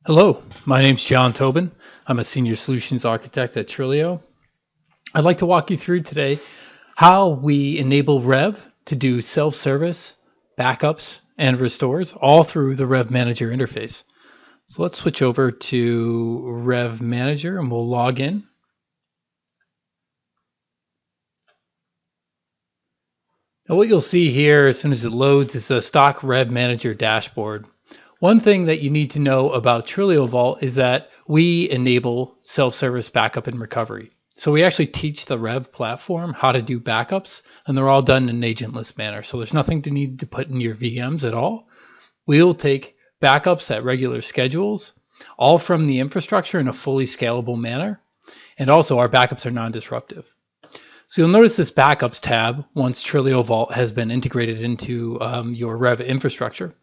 Hello, my name's John Tobin. I'm a Senior Solutions Architect at Trilio. I'd like to walk you through today how we enable Rev to do self-service, backups, and restores all through the Rev Manager interface. So let's switch over to Rev Manager and we'll log in. Now what you'll see here as soon as it loads is a stock Rev Manager dashboard. One thing that you need to know about Trilio Vault is that we enable self-service backup and recovery. So we actually teach the Rev platform how to do backups, and they're all done in an agentless manner. So there's nothing to need to put in your VMs at all. We'll take backups at regular schedules, all from the infrastructure in a fully scalable manner. And also our backups are non-disruptive. So you'll notice this backups tab once Trilio Vault has been integrated into your Rev infrastructure.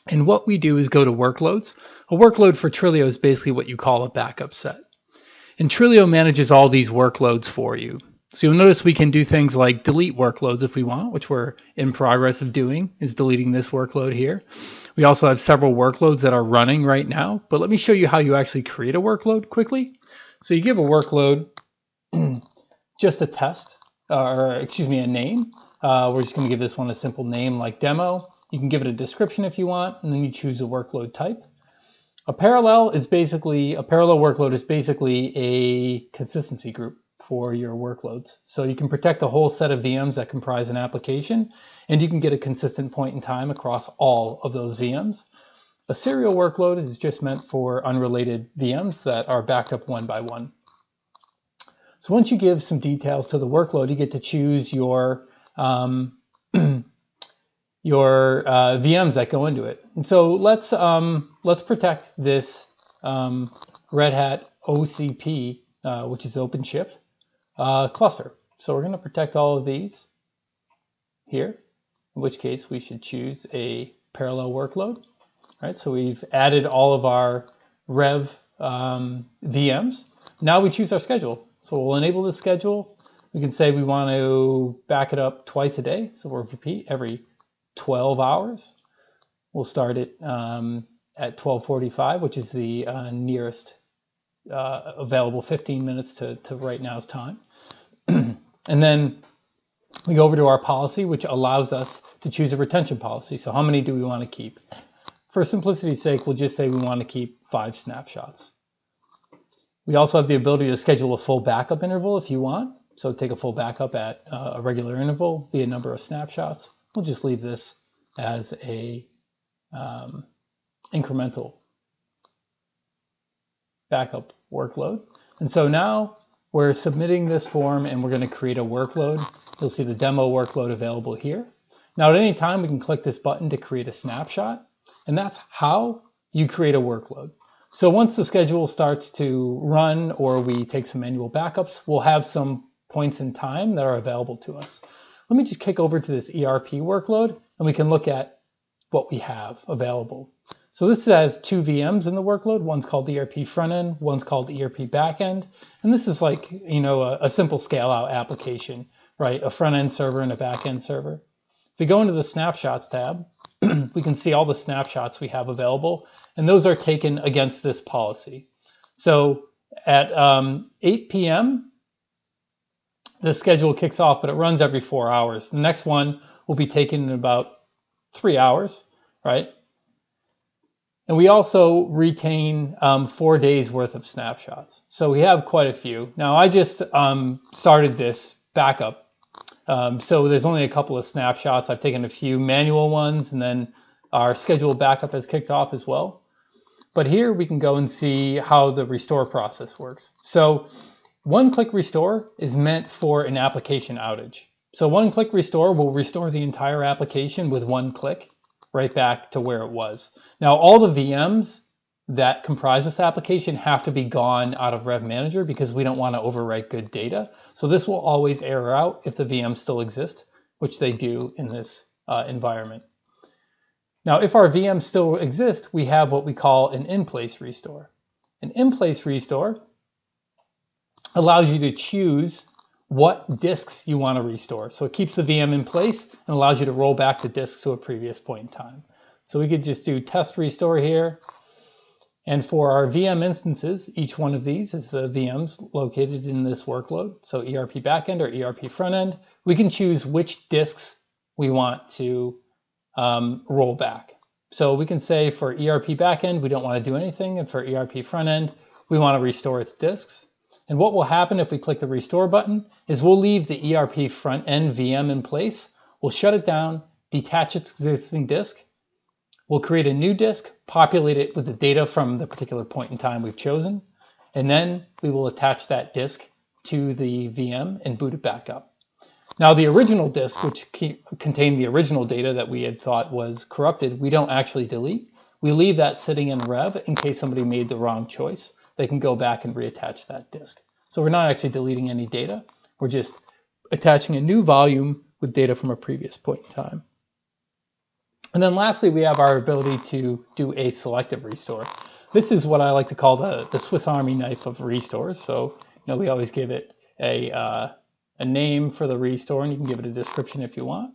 And what we do is go to workloads. A workload for Trilio is basically what you call a backup set. And Trilio manages all these workloads for you. So you'll notice we can do things like delete workloads if we want, which we're in progress of doing, is deleting this workload here. We also have several workloads that are running right now, but let me show you how you actually create a workload quickly. So you give a workload just a test, a name. We're just going to give this one a simple name like demo. You can give it a description if you want, and then you choose a workload type. A parallel workload is basically a consistency group for your workloads. So you can protect a whole set of VMs that comprise an application, and you can get a consistent point in time across all of those VMs. A serial workload is just meant for unrelated VMs that are backed up one by one. So once you give some details to the workload, you get to choose your VMs that go into it. And so let's protect this Red Hat OCP, which is OpenShift cluster. So we're going to protect all of these here, in which case we should choose a parallel workload. Right? So we've added all of our Rev VMs. Now we choose our schedule. So we'll enable the schedule. We can say we want to back it up twice a day. So we'll repeat every 12 hours. We'll start it at 12:45, which is the nearest available 15 minutes to right now's time. And then we go over to our policy, which allows us to choose a retention policy. So how many do we want to keep? For simplicity's sake, we'll just say we want to keep 5 snapshots. We also have the ability to schedule a full backup interval if you want. So take a full backup at a regular interval, be a number of snapshots. We'll just leave this as a incremental backup workload. And so now we're submitting this form and we're going to create a workload. You'll see the demo workload available here. Now at any time we can click this button to create a snapshot, and that's how you create a workload. So once the schedule starts to run or we take some manual backups, we'll have some points in time that are available to us. Let me just kick over to this ERP workload and we can look at what we have available. So this has 2 VMs in the workload. One's called ERP front end, one's called ERP back end. And this is like, a simple scale out application, right? A front end server and a back end server. If we go into the snapshots tab, we can see all the snapshots we have available, and those are taken against this policy. So at 8 p.m., the schedule kicks off, but it runs every 4 hours. The next one will be taken in about 3 hours, right? And we also retain 4 days worth of snapshots. So we have quite a few. Now I just started this backup. So there's only a couple of snapshots. I've taken a few manual ones, and then our scheduled backup has kicked off as well. But here we can go and see how the restore process works. So one-click restore is meant for an application outage. So one-click restore will restore the entire application with one click right back to where it was. Now all the VMs that comprise this application have to be gone out of Rev Manager because we don't want to overwrite good data. So this will always error out if the VMs still exist, which they do in this environment. Now, if our VMs still exist, we have what we call an in-place restore. An in-place restore allows you to choose what disks you want to restore. So it keeps the VM in place and allows you to roll back the disks to a previous point in time. So we could just do test restore here. And for our VM instances, each one of these is the VMs located in this workload. So ERP backend or ERP frontend, we can choose which disks we want to roll back. So we can say for ERP backend, we don't want to do anything. And for ERP frontend, we want to restore its disks. And what will happen if we click the restore button is we'll leave the ERP front-end VM in place. We'll shut it down, detach its existing disk. We'll create a new disk, populate it with the data from the particular point in time we've chosen, and then we will attach that disk to the VM and boot it back up. Now the original disk, which contained the original data that we had thought was corrupted, we don't actually delete. We leave that sitting in Rev in case somebody made the wrong choice. They can go back and reattach that disk. So we're not actually deleting any data. We're just attaching a new volume with data from a previous point in time. And then lastly, we have our ability to do a selective restore. This is what I like to call the Swiss Army knife of restores. So, we always give it a name for the restore, and you can give it a description if you want.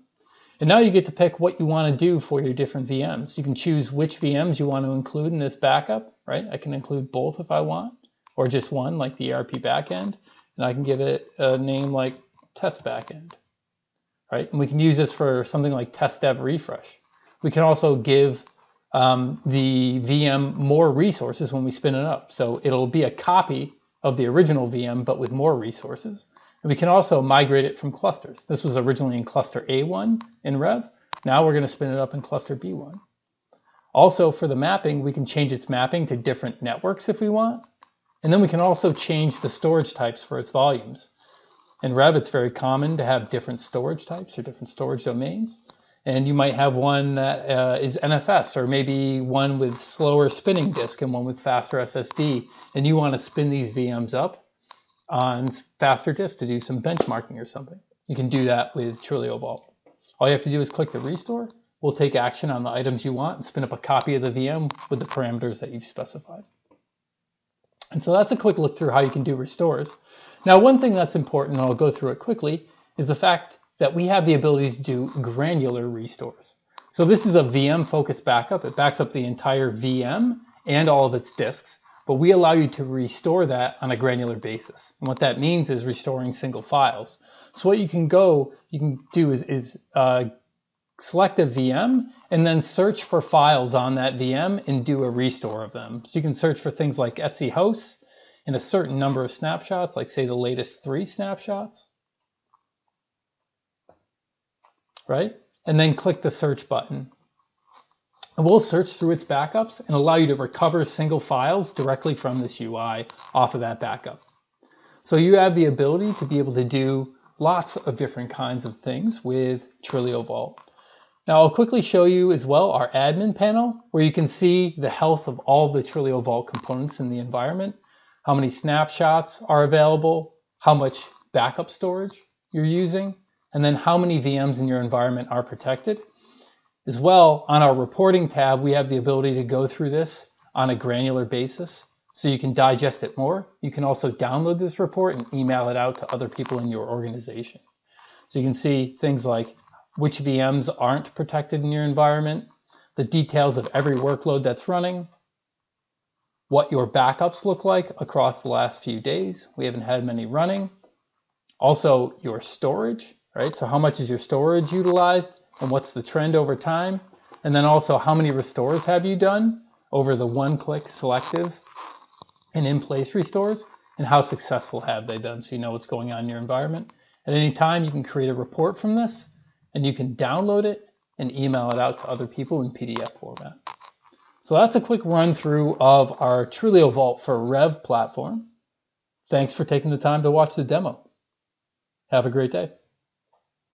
And now you get to pick what you want to do for your different VMs. You can choose which VMs you want to include in this backup, right? I can include both if I want, or just one, like the ERP backend. And I can give it a name like test backend, right? And we can use this for something like test dev refresh. We can also give the VM more resources when we spin it up. So it'll be a copy of the original VM, but with more resources. And we can also migrate it from clusters. This was originally in cluster A1 in Rev. Now we're going to spin it up in cluster B1. Also for the mapping, we can change its mapping to different networks if we want. And then we can also change the storage types for its volumes. In Rev, it's very common to have different storage types or different storage domains. And you might have one that is NFS, or maybe one with slower spinning disk and one with faster SSD. And you want to spin these VMs up on faster disk to do some benchmarking or something. You can do that with Trilio Vault. All you have to do is click the restore. We'll take action on the items you want and spin up a copy of the VM with the parameters that you've specified. And so that's a quick look through how you can do restores. Now, one thing that's important, and I'll go through it quickly, is the fact that we have the ability to do granular restores. So this is a VM-focused backup. It backs up the entire VM and all of its disks, but we allow you to restore that on a granular basis. And what that means is restoring single files. So what you can do is select a VM and then search for files on that VM and do a restore of them. So you can search for things like etc hosts and a certain number of snapshots, like say the latest 3 snapshots. Right? And then click the search button. And we'll search through its backups and allow you to recover single files directly from this UI off of that backup. So you have the ability to be able to do lots of different kinds of things with Trilio Vault. Now I'll quickly show you as well our admin panel, where you can see the health of all the Trilio Vault components in the environment, how many snapshots are available, how much backup storage you're using, and then how many VMs in your environment are protected. As well, on our reporting tab, we have the ability to go through this on a granular basis, so you can digest it more. You can also download this report and email it out to other people in your organization. So you can see things like which VMs aren't protected in your environment, the details of every workload that's running, what your backups look like across the last few days. We haven't had many running. Also, your storage. Right? So how much is your storage utilized and what's the trend over time? And then also how many restores have you done over the one-click selective and in-place restores, and how successful have they been, so you know what's going on in your environment. At any time, you can create a report from this and you can download it and email it out to other people in PDF format. So that's a quick run through of our Trilio Vault for Rev platform. Thanks for taking the time to watch the demo. Have a great day.